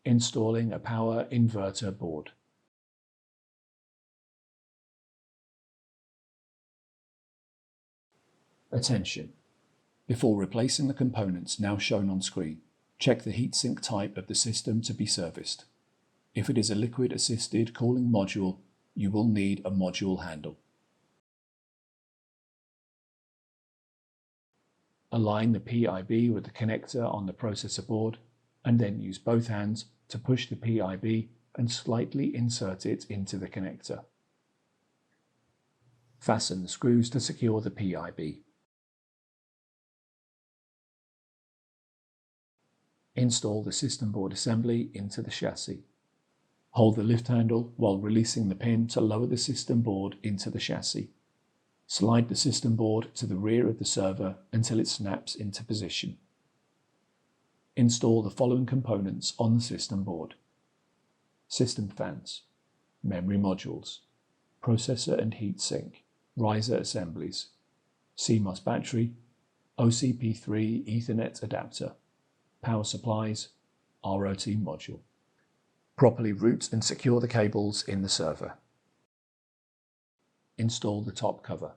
Installing a power inverter board. Attention! Before replacing the components now shown on screen, check the heatsink type of the system to be serviced. If it is a liquid-assisted cooling module, you will need a module handle. Align the PIB with the connector on the processor board, and then use both hands to push the PIB and slightly insert it into the connector. Fasten the screws to secure the PIB. Install the system board assembly into the chassis. Hold the lift handle while releasing the pin to lower the system board into the chassis. Slide the system board to the rear of the server until it snaps into position. Install the following components on the system board: system fans, memory modules, processor and heatsink, riser assemblies, CMOS battery, OCP3 Ethernet adapter, power supplies, ROT module. Properly route and secure the cables in the server. Install the top cover.